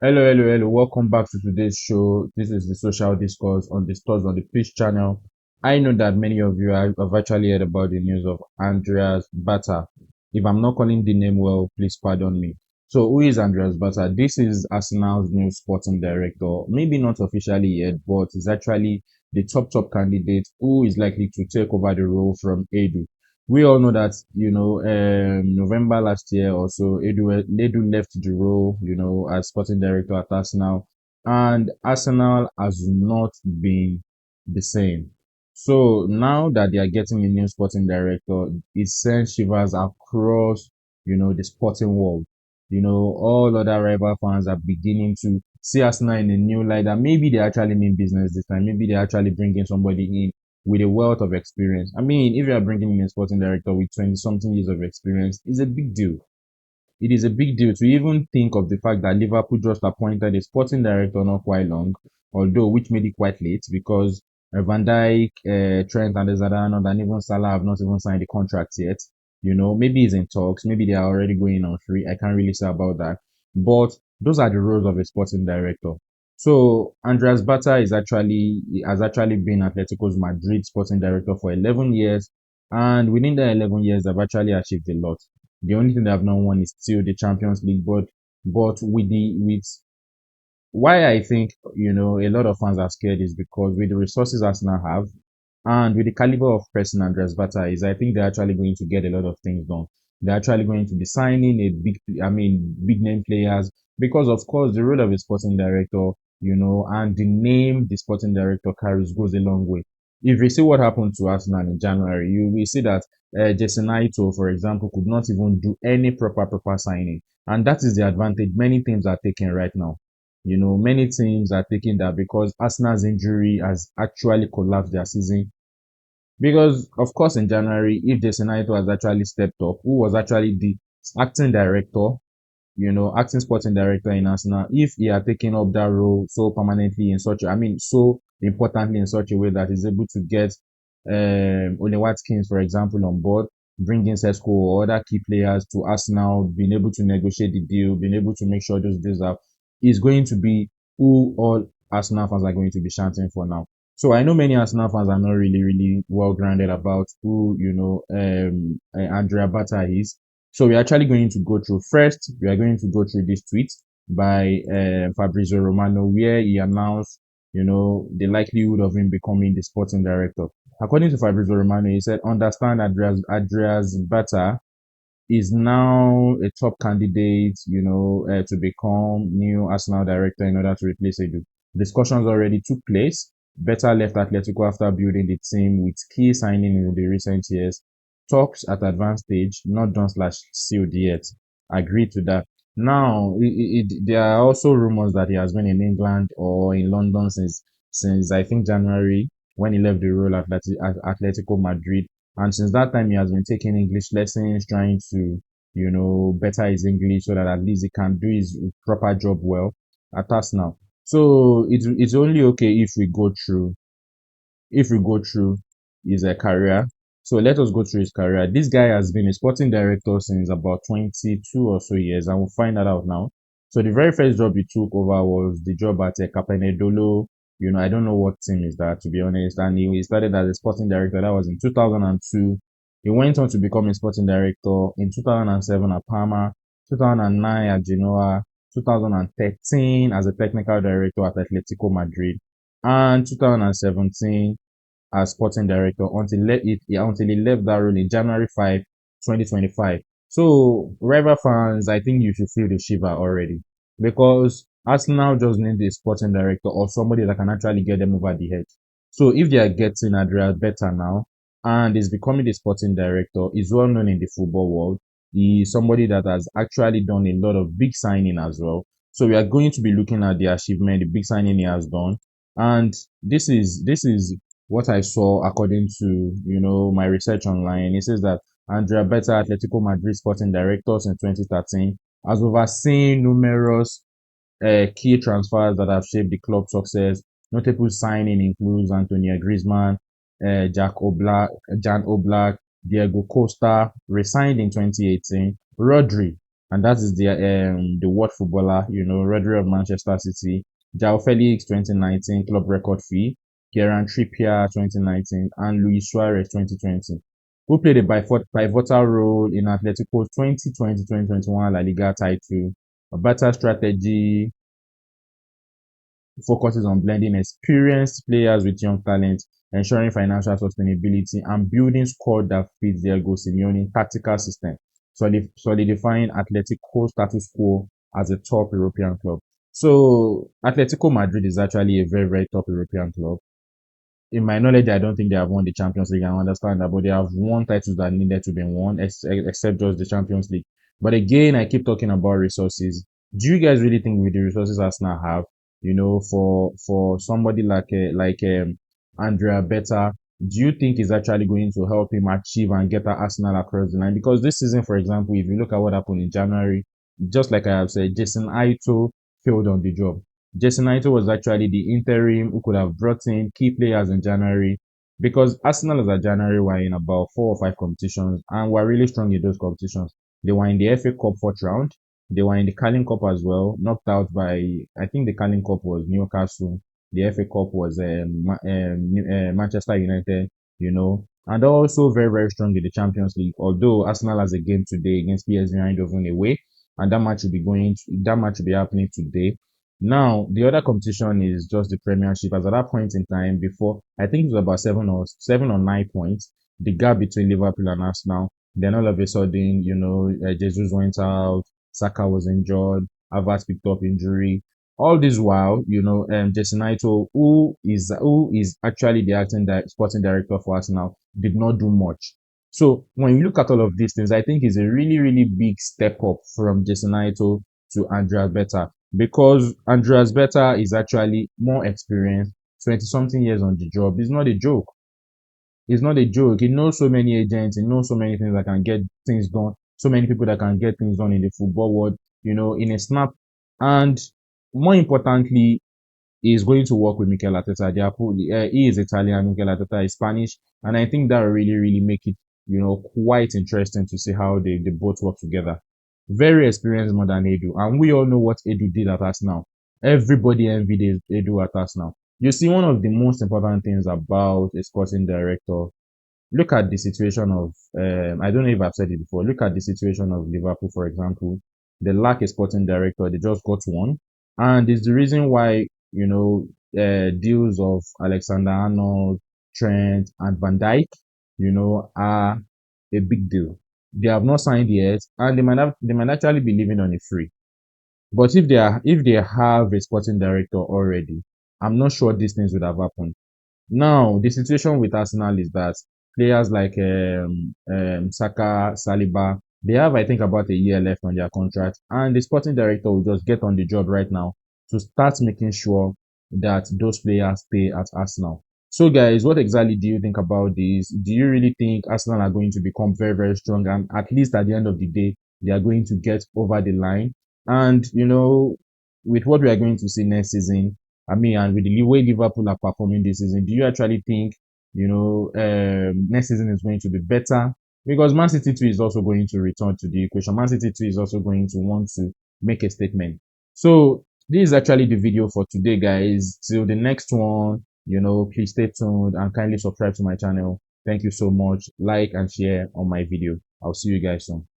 Hello. Welcome back to today's show. This is the social discourse on the Stars on the Pitch channel. I know that many of you have actually heard about the news of Andreas Berta. If I'm not calling the name well, please pardon me. So, who is Andreas Berta? This is Arsenal's new sporting director. Maybe not officially yet, but is actually the top candidate who is likely to take over the role from Edu. We all know that, November last year or so, Edu left the role, as sporting director at Arsenal, and Arsenal has not been the same. So now that they are getting a new sporting director, it sends shivers across, the sporting world. All other rival fans are beginning to see Arsenal in a new light that maybe they actually mean business this time. Maybe they actually bringing somebody in with a wealth of experience. I mean, if you are bringing in a sporting director with 20 something years of experience, it's a big deal. It is a big deal to even think of the fact that Liverpool just appointed a sporting director not quite long, although which made it quite late because Van Dijk, Trent Alexander-Arnold, and even Salah have not even signed the contract yet. Maybe it's in talks, maybe they are already going on free. I can't really say about that. But those are the roles of a sporting director. So Andreas Berta has actually been Atletico's Madrid sporting director for 11 years, and within the 11 years, they've actually achieved a lot. The only thing they have not won is still the Champions League, but with why I think a lot of fans are scared is because with the resources Arsenal have and with the caliber of person Andres Bata is, I think they're actually going to get a lot of things done. They're actually going to be signing big name players because of course the role of a sporting director, and the name the sporting director carries goes a long way. If you see what happened to Arsenal in January, you will see that Jason Aito, for example, could not even do any proper signing, and that is the advantage many teams are taking right now. Many teams are taking that because Arsenal's injury has actually collapsed their season. Because, of course, in January, if Jason Aito has actually stepped up, who was actually the acting director, acting sporting director in Arsenal, if he had taken up that role so permanently so importantly in such a way that he's able to get Ole Watkins, for example, on board, bringing Sesko or other key players to Arsenal, being able to negotiate the deal, being able to make sure those deals are, is going to be who all Arsenal fans are going to be chanting for now. So I know many Arsenal fans are not really well grounded about who, Andrea Berta is. So we're actually going to go through first, we are going to go through this tweet by Fabrizio Romano where he announced, the likelihood of him becoming the sporting director. According to Fabrizio Romano, he said, understand Andreas Berta is now a top candidate, to become new Arsenal director in order to replace Edu. Discussions already took place. Berta left Atletico after building the team with key signing in the recent years. Talks at advanced stage, not done slash sealed yet. Agreed to that. Now, there are also rumors that he has been in England or in London since I think January when he left the role at Atletico Madrid. And since that time, he has been taking English lessons, trying to, better his English so that at least he can do his proper job well at us now. So it's only okay if we go through his career. So let us go through his career. This guy has been a sporting director since about 22 or so years, and we'll find that out now. So the very first job he took over was the job at Capenedolo. I don't know what team is that, to be honest. And he started as a sporting director. That was in 2002. He went on to become a sporting director in 2007 at Parma, 2009 at Genoa, 2013 as a technical director at Atletico Madrid, and 2017 as sporting director until he left that role in January 5, 2025. So, rival fans, I think you should feel the shiver already because Arsenal just need a sporting director or somebody that can actually get them over the head. So, if they are getting Andrea Berta now and is becoming the sporting director, is well known in the football world. He is somebody that has actually done a lot of big signing as well. So, we are going to be looking at the achievement, the big signing he has done, and this is what I saw according to my research online. It says that Andrea Berta, Atletico Madrid sporting director since 2013, has overseen numerous key transfers that have shaped the club's success. Notable signing includes Antoine Griezmann, Jan Oblak, Diego Costa, resigned in 2018, Rodri, and that is the world footballer, Rodri of Manchester City, João Félix 2019 club record fee, Kieran Trippier 2019, and Luis Suarez 2020, who played a pivotal role in Atletico's 2020-2021 La Liga title. A better strategy focuses on blending experienced players with young talent, ensuring financial sustainability, and building squad that fits Diego Simeone's tactical system, solidifying Atletico's status quo as a top European club. So, Atletico Madrid is actually a very, very top European club. In my knowledge, I don't think they have won the Champions League. I understand that, but they have won titles that needed to be won, except just the Champions League. But again, I keep talking about resources. Do you guys really think with the resources Arsenal have, for somebody like Andrea Berta, do you think is actually going to help him achieve and get Arsenal across the line? Because this season, for example, if you look at what happened in January, just like I have said, Jason Aito failed on the job. Jason Naito was actually the interim who could have brought in key players in January, because Arsenal as a January were in about 4 or 5 competitions and were really strong in those competitions. They were in the FA Cup fourth round. They were in the Carling Cup as well, knocked out by, I think the Carling Cup was Newcastle. The FA Cup was Manchester United, and also very, very strong in the Champions League. Although Arsenal has a game today against PSV Eindhoven away, and that match will be happening today. Now, the other competition is just the Premiership. As at that point in time, before, I think it was about 7 or 9 points, the gap between Liverpool and Arsenal. Then all of a sudden, Jesus went out, Saka was injured, Havertz picked up injury. All this while, Jason Naito, who is actually the sporting director for Arsenal, did not do much. So when you look at all of these things, I think it's a really, really big step up from Jason Naito to Andrea Berta, because Andreas Berta is actually more experienced, 20 something years on the job. It's not a joke. It's not a joke. He knows so many agents, he knows so many things that can get things done, so many people that can get things done in the football world, in a snap. And more importantly, he is going to work with Mikel Arteta. He is Italian, Mikel Arteta is Spanish, and I think that will really, really make it, quite interesting to see how they both work together. Very experienced more than Edu, and we all know what Edu did at us now. Everybody envied Edu at us now. You see, one of the most important things about a sporting director, look at the situation of, I don't know if I've said it before, look at the situation of Liverpool, for example. They lack a sporting director, they just got one. And it's the reason why, deals of Alexander-Arnold, Trent, and Van Dijk, are a big deal. They have not signed yet, and they might actually be living on a free. But if they have a sporting director already, I'm not sure these things would have happened. Now, the situation with Arsenal is that players like Saka, Saliba, they have, I think, about a year left on their contract, and the sporting director will just get on the job right now to start making sure that those players stay at Arsenal. So, guys, what exactly do you think about this? Do you really think Arsenal are going to become very, very strong, and at least at the end of the day, they are going to get over the line? And, with what we are going to see next season, I mean, and with the way Liverpool are performing this season, do you actually think, next season is going to be better? Because Man City too is also going to return to the equation. Man City too is also going to want to make a statement. So this is actually the video for today, guys. Till the next one, please stay tuned and kindly subscribe to my channel. Thank you so much. Like and share on my video. I'll see you guys soon.